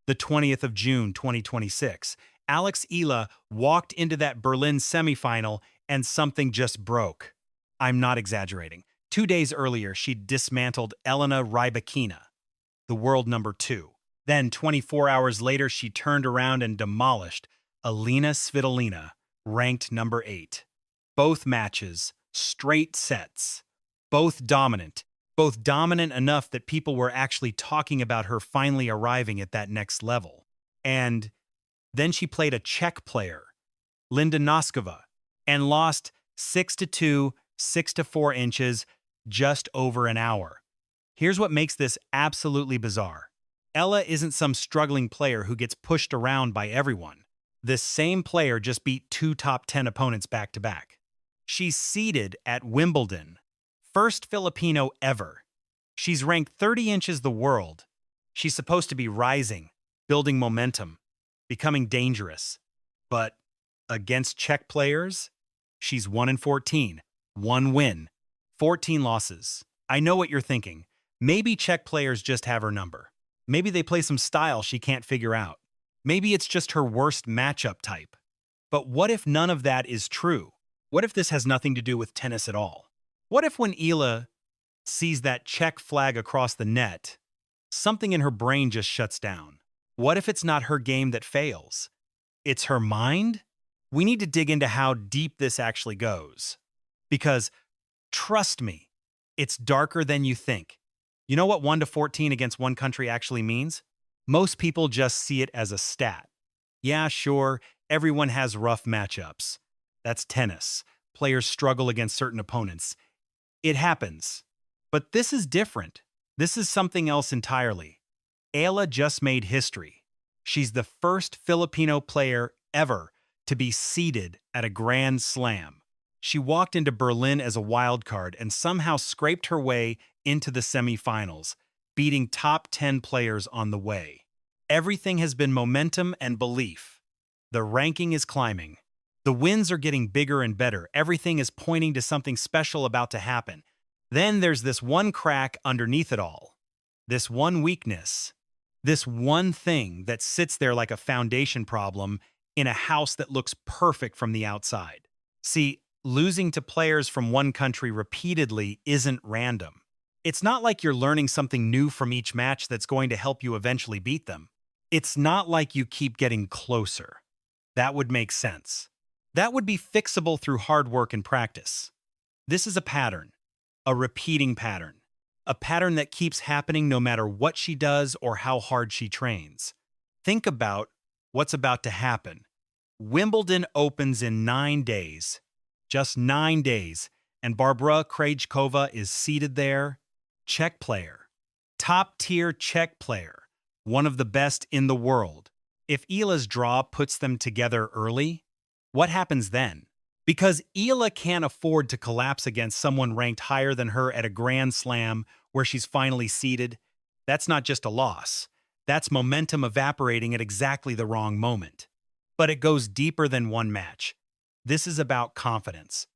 the 20th of June, 2026. Alex Eala walked into that Berlin semifinal and something just broke. I'm not exaggerating. 2 days earlier, she dismantled Elena Rybakina, the world number 2. Then, 24 hours later, she turned around and demolished Alina Svitolina, ranked number 8. Both matches, straight sets. Both dominant. Both dominant enough that people were actually talking about her finally arriving at that next level. And then she played a Czech player, Linda Noskova, and lost 6-2, 6-4 inches, just over an hour. Here's what makes this absolutely bizarre. Ella isn't some struggling player who gets pushed around by everyone. This same player just beat 2 top 10 opponents back-to-back. She's seeded at Wimbledon. First Filipino ever. She's ranked 30 inches the world. She's supposed to be rising, building momentum, becoming dangerous. But against Czech players, she's 1-14, 1 win, 14 losses. I know what you're thinking. Maybe Czech players just have her number. Maybe they play some style she can't figure out. Maybe it's just her worst matchup type. But what if none of that is true? What if this has nothing to do with tennis at all? What if when Eala sees that Czech flag across the net, something in her brain just shuts down? What if it's not her game that fails? It's her mind? We need to dig into how deep this actually goes. Because, trust me, it's darker than you think. You know what 1-14 against one country actually means? Most people just see it as a stat. Yeah, sure, everyone has rough matchups. That's tennis. Players struggle against certain opponents. It happens. But this is different. This is something else entirely. Eala just made history. She's the first Filipino player ever to be seeded at a Grand Slam. She walked into Berlin as a wild card and somehow scraped her way into the semifinals, beating top 10 players on the way. Everything has been momentum and belief. The ranking is climbing. The wins are getting bigger and better. Everything is pointing to something special about to happen. Then there's this one crack underneath it all. This one weakness. This one thing that sits there like a foundation problem in a house that looks perfect from the outside. See, losing to players from one country repeatedly isn't random. It's not like you're learning something new from each match that's going to help you eventually beat them. It's not like you keep getting closer. That would make sense. That would be fixable through hard work and practice. This is a pattern, a repeating pattern, a pattern that keeps happening no matter what she does or how hard she trains. Think about what's about to happen. Wimbledon opens in 9 days, just 9 days, and Barbora Krejcikova is seated there. Czech player, top-tier Czech player, one of the best in the world. If Eala's draw puts them together early, what happens then? Because Eala can't afford to collapse against someone ranked higher than her at a Grand Slam where she's finally seeded, that's not just a loss. That's momentum evaporating at exactly the wrong moment. But it goes deeper than one match. This is about confidence.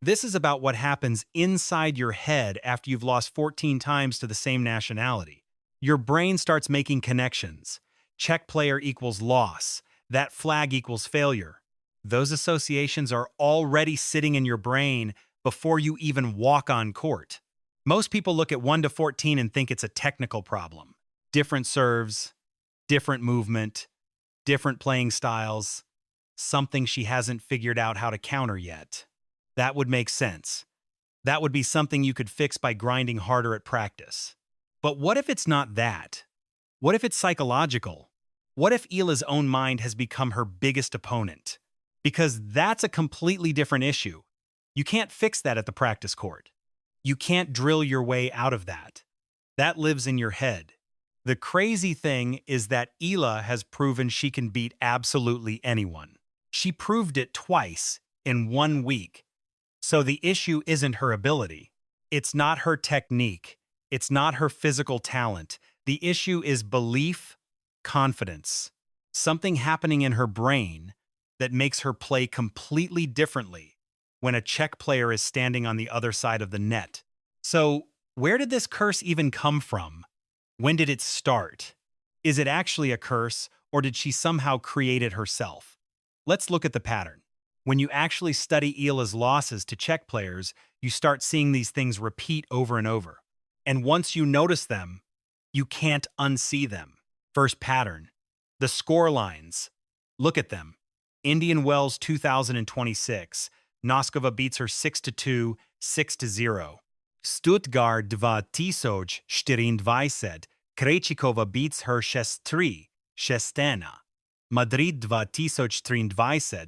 This is about what happens inside your head after you've lost 14 times to the same nationality. Your brain starts making connections. Czech player equals loss. That flag equals failure. Those associations are already sitting in your brain before you even walk on court. Most people look at 1-14 and think it's a technical problem. Different serves, different movement, different playing styles, something she hasn't figured out how to counter yet. That would make sense. That would be something you could fix by grinding harder at practice. But what if it's not that? What if it's psychological? What if Eala's own mind has become her biggest opponent? Because that's a completely different issue. You can't fix that at the practice court. You can't drill your way out of that. That lives in your head. The crazy thing is that Eala has proven she can beat absolutely anyone. She proved it twice in 1 week. So the issue isn't her ability. It's not her technique. It's not her physical talent. The issue is belief, confidence, something happening in her brain that makes her play completely differently when a Czech player is standing on the other side of the net. So, where did this curse even come from? When did it start? Is it actually a curse, or did she somehow create it herself? Let's look at the pattern. When you actually study Eala's losses to Czech players, you start seeing these things repeat over and over. And once you notice them, you can't unsee them. First pattern, the score lines. Look at them. Indian Wells 2026. Noskova beats her 6-2, 6-0. Stuttgart 2024. Krejcikova beats her 6-3, 6-1. Madrid 2023.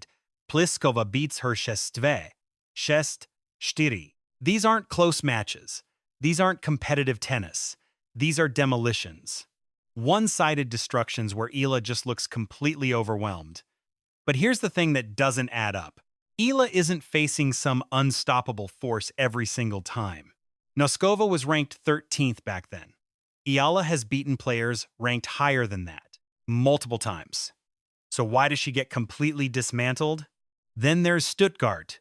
Pliskova beats her 6-2, 6-4. These aren't close matches. These aren't competitive tennis. These are demolitions. One-sided destructions where Eala just looks completely overwhelmed. But here's the thing that doesn't add up. Eala isn't facing some unstoppable force every single time. Noskova was ranked 13th back then. Eala has beaten players ranked higher than that, multiple times. So why does she get completely dismantled? Then there's Stuttgart.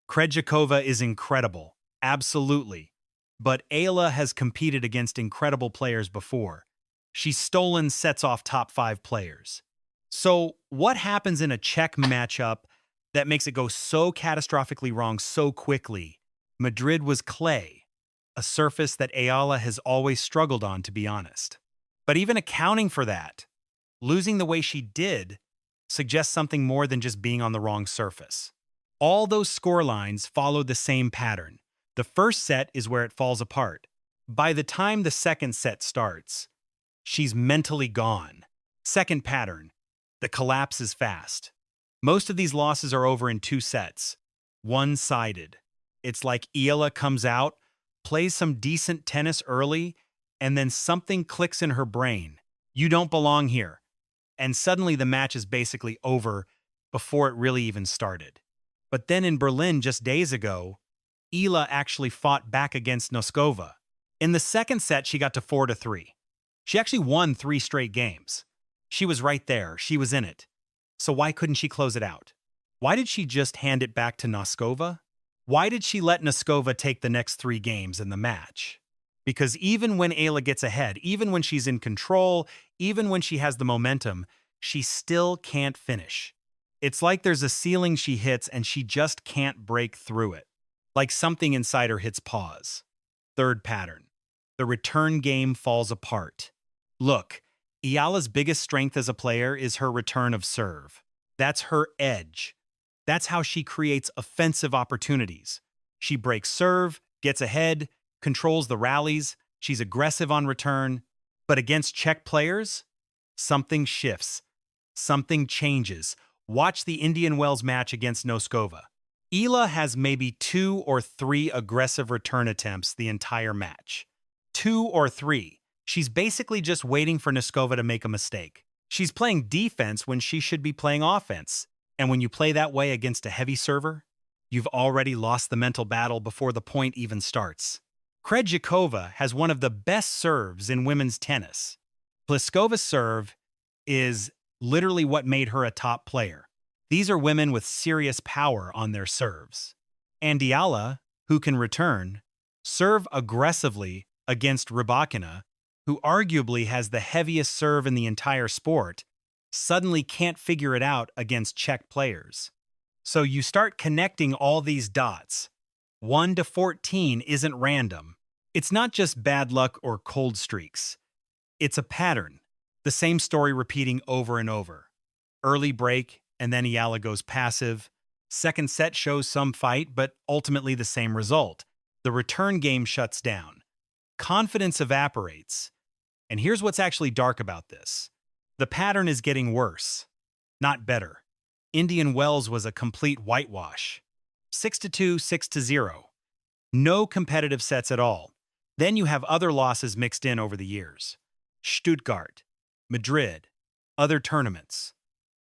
Krejcikova is incredible, absolutely. But Eala has competed against incredible players before. She's stolen sets off top 5 players. So what happens in a Czech matchup that makes it go so catastrophically wrong so quickly? Madrid was clay, a surface that Eala has always struggled on, to be honest. But even accounting for that, losing the way she did suggests something more than just being on the wrong surface. All those score lines follow the same pattern. The first set is where it falls apart. By the time the second set starts, she's mentally gone. Second pattern, the collapse is fast. Most of these losses are over in 2 sets. One-sided. It's like Eala comes out, plays some decent tennis early, and then something clicks in her brain. You don't belong here. And suddenly the match is basically over before it really even started. But then in Berlin just days ago, Eala actually fought back against Noskova. In the second set, she got to 4-3. She actually won 3 straight games. She was right there. She was in it. So why couldn't she close it out? Why did she just hand it back to Noskova? Why did she let Noskova take the next 3 games in the match? Because even when Eala gets ahead, even when she's in control, even when she has the momentum, she still can't finish. It's like there's a ceiling she hits and she just can't break through it. Like something inside her hits pause. Third pattern. The return game falls apart. Look, Eala's biggest strength as a player is her return of serve. That's her edge. That's how she creates offensive opportunities. She breaks serve, gets ahead, controls the rallies, she's aggressive on return. But against Czech players, something shifts. Something changes. Watch the Indian Wells match against Noskova. Eala has maybe 2 or 3 aggressive return attempts the entire match. 2 or 3. She's basically just waiting for Noskova to make a mistake. She's playing defense when she should be playing offense. And when you play that way against a heavy server, you've already lost the mental battle before the point even starts. Krejcikova has one of the best serves in women's tennis. Pliskova's serve is literally what made her a top player. These are women with serious power on their serves. And Eala, who can return, serve aggressively against Rybakina, who arguably has the heaviest serve in the entire sport, suddenly can't figure it out against Czech players. So you start connecting all these dots. 1-14 isn't random. It's not just bad luck or cold streaks. It's a pattern. The same story repeating over and over. Early break, and then Eala goes passive. Second set shows some fight, but ultimately the same result. The return game shuts down. Confidence evaporates. And here's what's actually dark about this. The pattern is getting worse, not better. Indian Wells was a complete whitewash. 6-2, 6-0. No competitive sets at all. Then you have other losses mixed in over the years. Stuttgart, Madrid, other tournaments.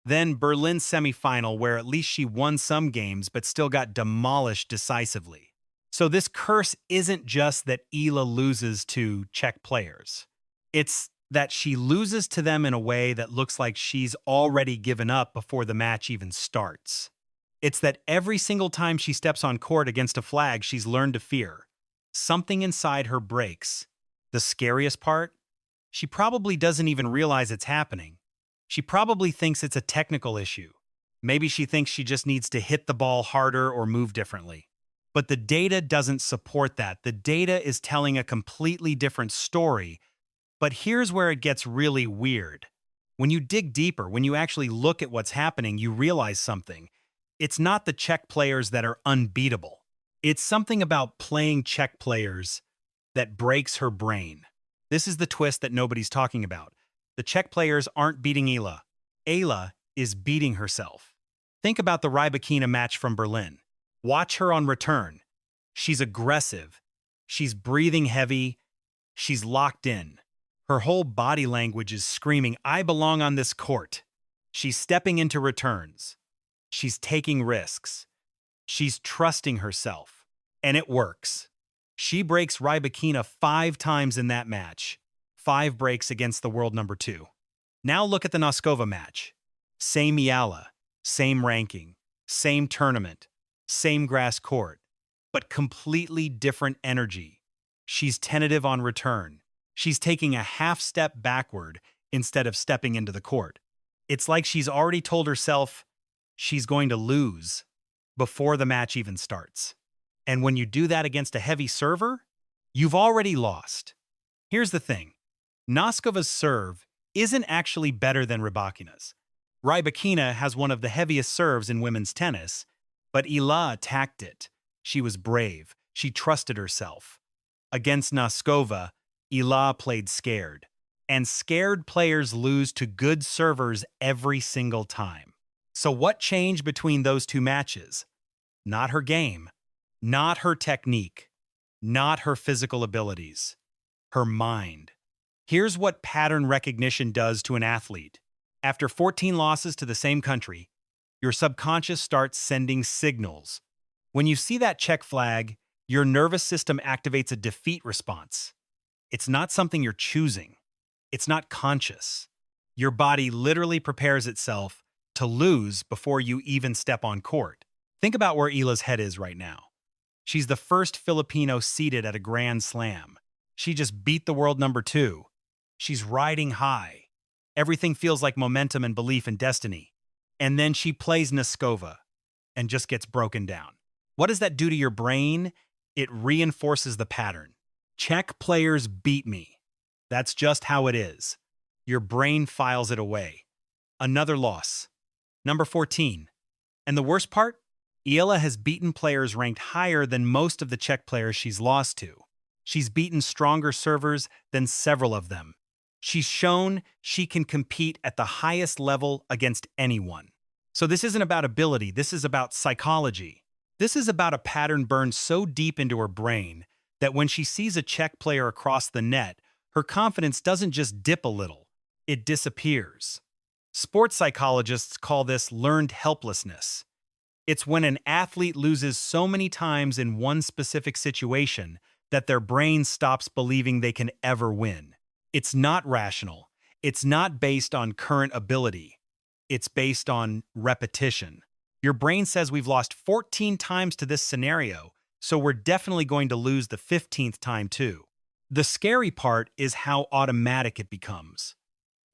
Then Berlin semifinal where at least she won some games but still got demolished decisively. So this curse isn't just that Eala loses to Czech players. It's that she loses to them in a way that looks like she's already given up before the match even starts. It's that every single time she steps on court against a flag she's learned to fear, something inside her breaks. The scariest part? She probably doesn't even realize it's happening. She probably thinks it's a technical issue. Maybe she thinks she just needs to hit the ball harder or move differently. But the data doesn't support that. The data is telling a completely different story. But here's where it gets really weird. When you dig deeper, when you actually look at what's happening, you realize something. It's not the Czech players that are unbeatable. It's something about playing Czech players that breaks her brain. This is the twist that nobody's talking about. The Czech players aren't beating Eala. Eala is beating herself. Think about the Rybakina match from Berlin. Watch her on return. She's aggressive. She's breathing heavy. She's locked in. Her whole body language is screaming, "I belong on this court." She's stepping into returns. She's taking risks. She's trusting herself. And it works. She breaks Rybakina 5 times in that match. 5 breaks against the world number 2. Now look at the Noskova match. Same Eala, same ranking, same tournament, same grass court, but completely different energy. She's tentative on return. She's taking a half step backward instead of stepping into the court. It's like she's already told herself she's going to lose before the match even starts. And when you do that against a heavy server, you've already lost. Here's the thing. Noskova's serve isn't actually better than Rybakina's. Rybakina has one of the heaviest serves in women's tennis, but Eala attacked it. She was brave. She trusted herself. Against Noskova, Eala played scared. And scared players lose to good servers every single time. So what changed between those 2 matches? Not her game. Not her technique, not her physical abilities, her mind. Here's what pattern recognition does to an athlete. After 14 losses to the same country, your subconscious starts sending signals. When you see that check flag, your nervous system activates a defeat response. It's not something you're choosing. It's not conscious. Your body literally prepares itself to lose before you even step on court. Think about where Eala's head is right now. She's the first Filipino seated at a Grand Slam. She just beat the world number 2. She's riding high. Everything feels like momentum and belief in destiny. And then she plays Noskova and just gets broken down. What does that do to your brain? It reinforces the pattern. Czech players beat me. That's just how it is. Your brain files it away. Another loss. Number 14. And the worst part? Eala has beaten players ranked higher than most of the Czech players she's lost to. She's beaten stronger servers than several of them. She's shown she can compete at the highest level against anyone. So this isn't about ability, this is about psychology. This is about a pattern burned so deep into her brain that when she sees a Czech player across the net, her confidence doesn't just dip a little, it disappears. Sports psychologists call this learned helplessness. It's when an athlete loses so many times in one specific situation that their brain stops believing they can ever win. It's not rational. It's not based on current ability. It's based on repetition. Your brain says we've lost 14 times to this scenario, so we're definitely going to lose the 15th time too. The scary part is how automatic it becomes.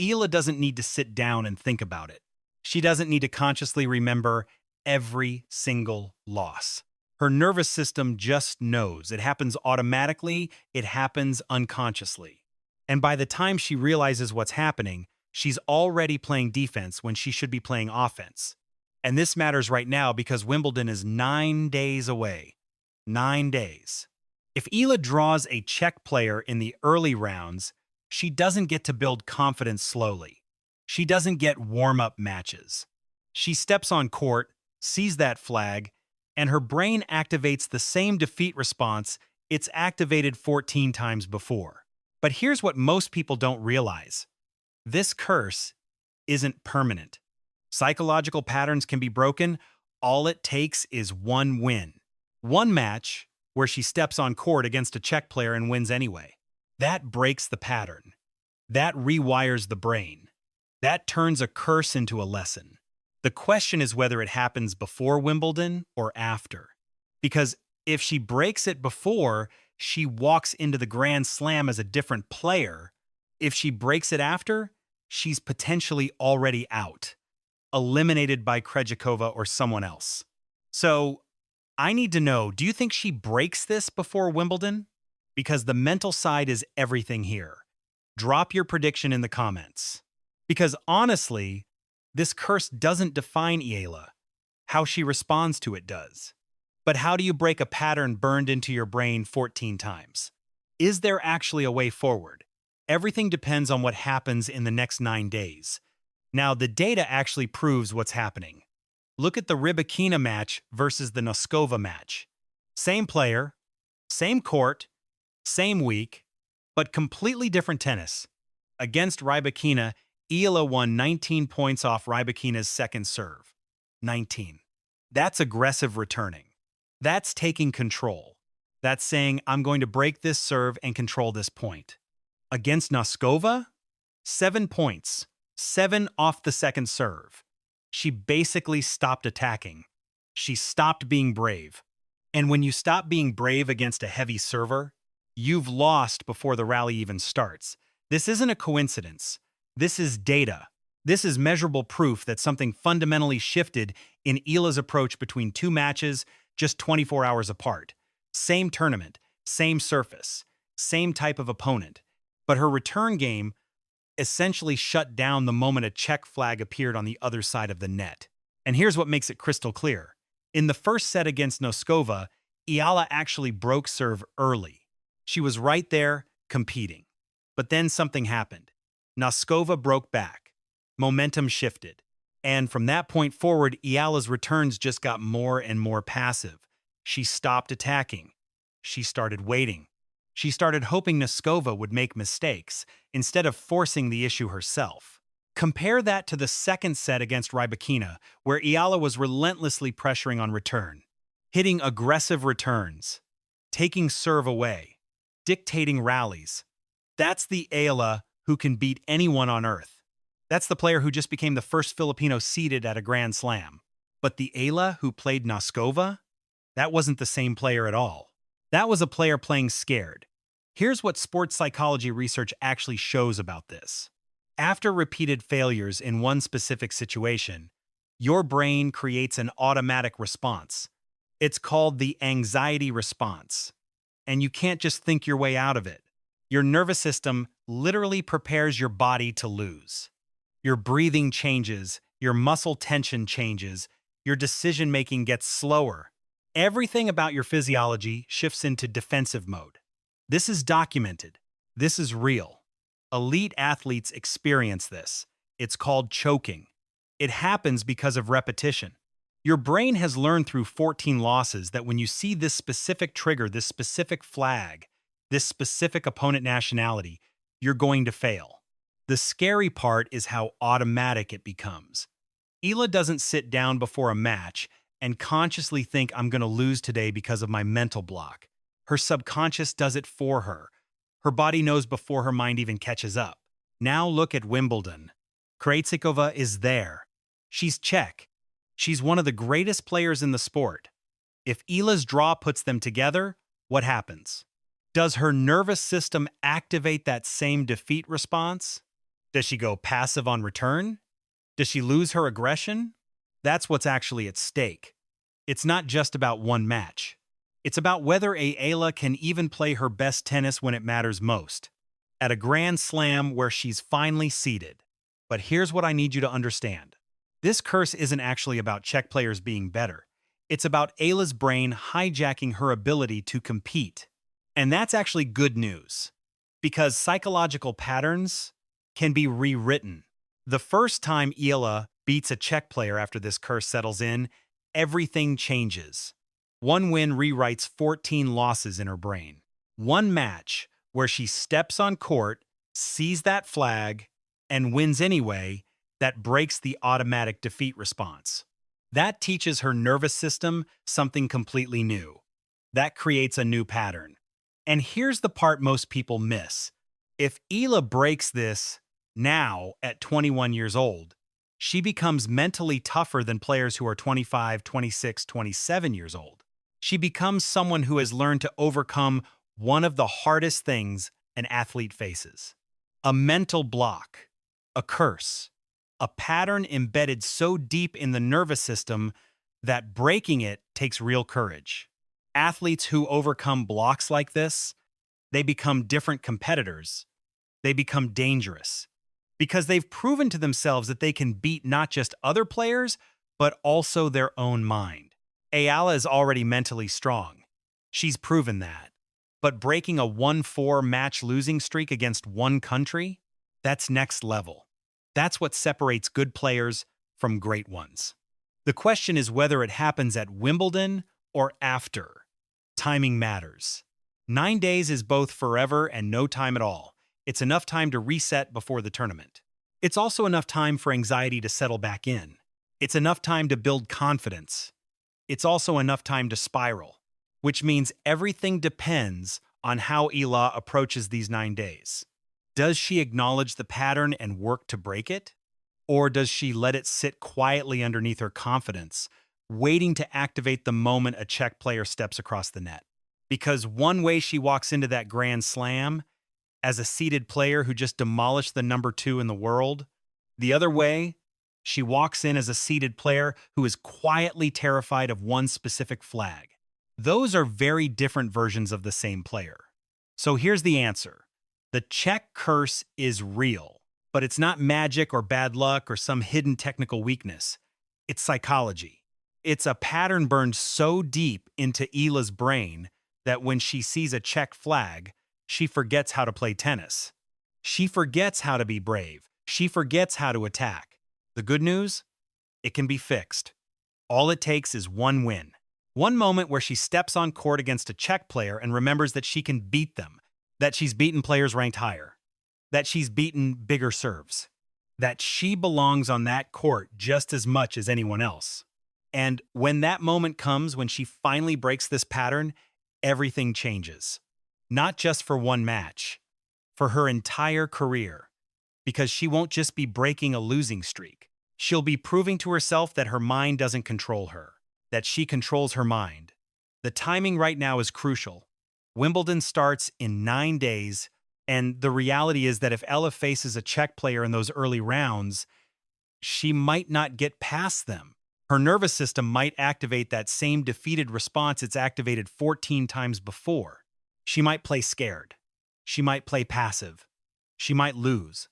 Eala doesn't need to sit down and think about it. She doesn't need to consciously remember every single loss. Her nervous system just knows. It happens automatically, it happens unconsciously. And by the time she realizes what's happening, she's already playing defense when she should be playing offense. And this matters right now because Wimbledon is 9 days away. 9 days. If Eala draws a Czech player in the early rounds, she doesn't get to build confidence slowly. She doesn't get warm-up matches. She steps on court, sees that flag, and her brain activates the same defeat response it's activated 14 times before. But here's what most people don't realize. This curse isn't permanent. Psychological patterns can be broken. All it takes is one win. One match where she steps on court against a Czech player and wins anyway. That breaks the pattern. That rewires the brain. That turns a curse into a lesson. The question is whether it happens before Wimbledon or after. Because if she breaks it before, she walks into the Grand Slam as a different player. If she breaks it after, she's potentially already out, eliminated by Krejcikova or someone else. So, I need to know, do you think she breaks this before Wimbledon? Because the mental side is everything here. Drop your prediction in the comments. Because honestly, this curse doesn't define Eala. How she responds to it does. But how do you break a pattern burned into your brain 14 times? Is there actually a way forward? Everything depends on what happens in the next 9 days. Now, the data actually proves what's happening. Look at the Rybakina match versus the Noskova match. Same player, same court, same week, but completely different tennis. Against Rybakina, Eala won 19 points off Rybakina's second serve. 19. That's aggressive returning. That's taking control. That's saying, I'm going to break this serve and control this point. Against Noskova, 7 points, 7 off the second serve. She basically stopped attacking. She stopped being brave. And when you stop being brave against a heavy server, you've lost before the rally even starts. This isn't a coincidence. This is data. This is measurable proof that something fundamentally shifted in Eala's approach between 2 matches just 24 hours apart. Same tournament, same surface, same type of opponent. But her return game essentially shut down the moment a Czech flag appeared on the other side of the net. And here's what makes it crystal clear. In the first set against Noskova, Eala actually broke serve early. She was right there, competing. But then something happened. Noskova broke back. Momentum shifted. And from that point forward, Eala's returns just got more and more passive. She stopped attacking. She started waiting. She started hoping Noskova would make mistakes, instead of forcing the issue herself. Compare that to the second set against Rybakina, where Eala was relentlessly pressuring on return, hitting aggressive returns, taking serve away, dictating rallies. That's the Eala who can beat anyone on earth. That's the player who just became the first Filipino seeded at a Grand Slam. But the Eala who played Noskova? That wasn't the same player at all. That was a player playing scared. Here's what sports psychology research actually shows about this. After repeated failures in one specific situation, your brain creates an automatic response. It's called the anxiety response. And you can't just think your way out of it. Your nervous system literally prepares your body to lose. Your breathing changes, your muscle tension changes, your decision-making gets slower. Everything about your physiology shifts into defensive mode. This is documented. This is real. Elite athletes experience this. It's called choking. It happens because of repetition. Your brain has learned through 14 losses that when you see this specific trigger, this specific flag, this specific opponent nationality, you're going to fail. The scary part is how automatic it becomes. Eala doesn't sit down before a match and consciously think, I'm going to lose today because of my mental block. Her subconscious does it for her. Her body knows before her mind even catches up. Now look at Wimbledon. Krejcikova is there. She's Czech. She's one of the greatest players in the sport. If Eala's draw puts them together, what happens? Does her nervous system activate that same defeat response? Does she go passive on return? Does she lose her aggression? That's what's actually at stake. It's not just about one match. It's about whether Eala can even play her best tennis when it matters most. At a Grand Slam where she's finally seeded. But here's what I need you to understand. This curse isn't actually about Czech players being better. It's about Eala's brain hijacking her ability to compete. And that's actually good news. Because psychological patterns can be rewritten. The first time Eala beats a Czech player after this curse settles in, everything changes. One win rewrites 14 losses in her brain. One match where she steps on court, sees that flag, and wins anyway, that breaks the automatic defeat response. That teaches her nervous system something completely new. That creates a new pattern. And here's the part most people miss. If Eala breaks this now at 21 years old, she becomes mentally tougher than players who are 25, 26, 27 years old. She becomes someone who has learned to overcome one of the hardest things an athlete faces: A mental block, a curse, a pattern embedded so deep in the nervous system that breaking it takes real courage. Athletes who overcome blocks like this, they become different competitors. They become dangerous because they've proven to themselves that they can beat not just other players, but also their own mind. Eala is already mentally strong. She's proven that. But breaking a 1-4 match losing streak against one country, that's next level. That's what separates good players from great ones. The question is whether it happens at Wimbledon or after. Timing matters. 9 days is both forever and no time at all. It's enough time to reset before the tournament. It's also enough time for anxiety to settle back in. It's enough time to build confidence. It's also enough time to spiral, which means everything depends on how Eala approaches these 9 days. Does she acknowledge the pattern and work to break it? Or does she let it sit quietly underneath her confidence, waiting to activate the moment a Czech player steps across the net? Because one way she walks into that Grand Slam, as a seeded player who just demolished the number 2 in the world, the other way, she walks in as a seeded player who is quietly terrified of one specific flag. Those are very different versions of the same player. So here's the answer. The Czech curse is real, but it's not magic or bad luck or some hidden technical weakness. It's psychology. It's a pattern burned so deep into Eala's brain that when she sees a Czech flag, she forgets how to play tennis. She forgets how to be brave. She forgets how to attack. The good news? It can be fixed. All it takes is one win. One moment where she steps on court against a Czech player and remembers that she can beat them, that she's beaten players ranked higher, that she's beaten bigger serves, that she belongs on that court just as much as anyone else. And when that moment comes, when she finally breaks this pattern, everything changes. Not just for one match, for her entire career. Because she won't just be breaking a losing streak. She'll be proving to herself that her mind doesn't control her, that she controls her mind. The timing right now is crucial. Wimbledon starts in 9 days, and the reality is that if Eala faces a Czech player in those early rounds, she might not get past them. Her nervous system might activate that same defeated response it's activated 14 times before. She might play scared. She might play passive. She might lose.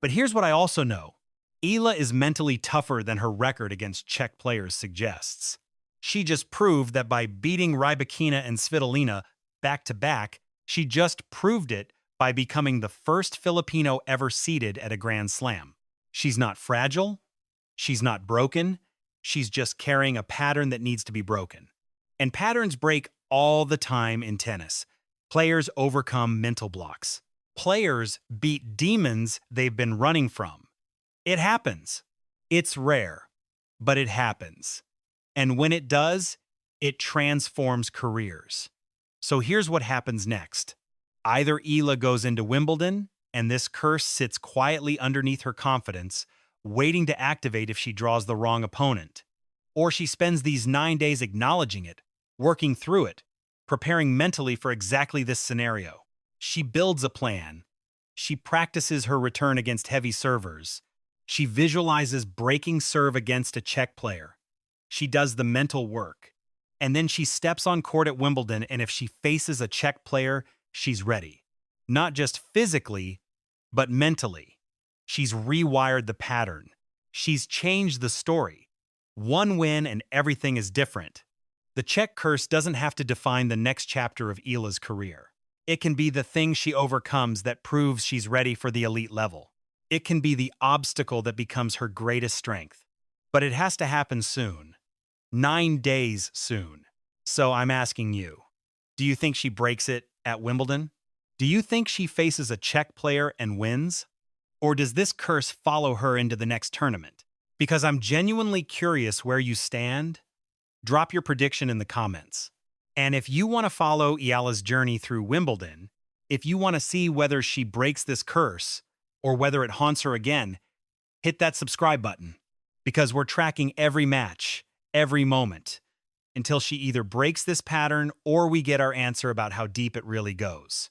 But here's what I also know. Eala is mentally tougher than her record against Czech players suggests. She just proved that by beating Rybakina and Svitolina back-to-back, she just proved it by becoming the first Filipino ever seeded at a Grand Slam. She's not fragile. She's not broken. She's just carrying a pattern that needs to be broken. And patterns break all the time in tennis. Players overcome mental blocks. Players beat demons they've been running from. It happens. It's rare, but it happens. And when it does, it transforms careers. So here's what happens next. Either Eala goes into Wimbledon, and this curse sits quietly underneath her confidence, waiting to activate if she draws the wrong opponent. Or she spends these 9 days acknowledging it, working through it, preparing mentally for exactly this scenario. She builds a plan. She practices her return against heavy servers. She visualizes breaking serve against a Czech player. She does the mental work. And then she steps on court at Wimbledon, and if she faces a Czech player, she's ready. Not just physically, but mentally. She's rewired the pattern. She's changed the story. One win and everything is different. The Czech curse doesn't have to define the next chapter of Eala's career. It can be the thing she overcomes that proves she's ready for the elite level. It can be the obstacle that becomes her greatest strength. But it has to happen soon. 9 days soon. So I'm asking you, do you think she breaks it at Wimbledon? Do you think she faces a Czech player and wins? Or does this curse follow her into the next tournament? Because I'm genuinely curious where you stand. Drop your prediction in the comments. And if you want to follow Eala's journey through Wimbledon, if you want to see whether she breaks this curse or whether it haunts her again, hit that subscribe button. Because we're tracking every match, every moment, until she either breaks this pattern or we get our answer about how deep it really goes.